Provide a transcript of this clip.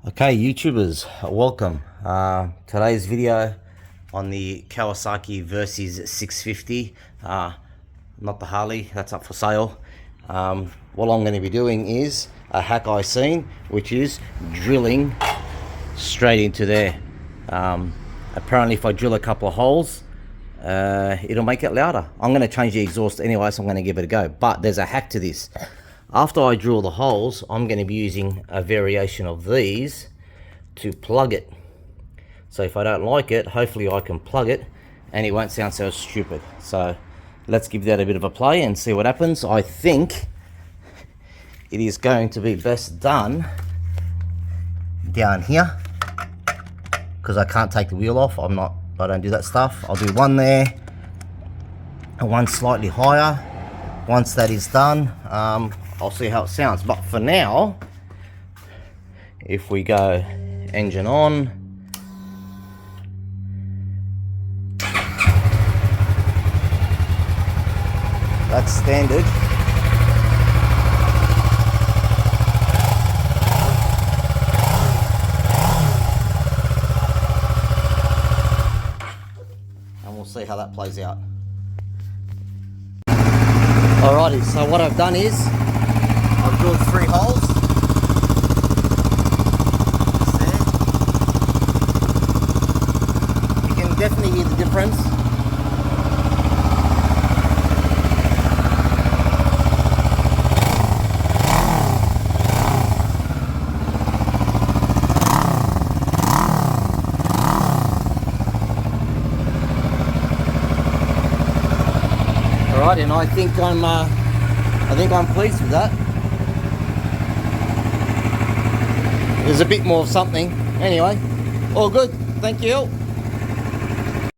Okay, YouTubers, welcome. Today's video on the Kawasaki Versys 650, not the Harley, that's up for sale. What I'm going to be doing is a hack I seen, which is drilling straight into there. Apparently if I drill a couple of holes, it'll make it louder. I'm going to change the exhaust anyway, so I'm going to give it a go. But there's a hack to this. After I drill the holes, I'm going to be using a variation of these to plug it. So if I don't like it, hopefully I can plug it and it won't sound so stupid. So let's give that a bit of a play and see what happens. I think it is going to be best done down here, because I can't take the wheel off. I don't do that stuff. I'll do one there and one slightly higher. Once that is done, I'll see how it sounds. But for now, if we go engine on, that's standard. And we'll see how that plays out. Alrighty, so what I've done is I've drilled 3 holes. Just there. You can definitely hear the difference. Alright, and I think I'm pleased with that. There's a bit more of something. Anyway, all good. Thank you.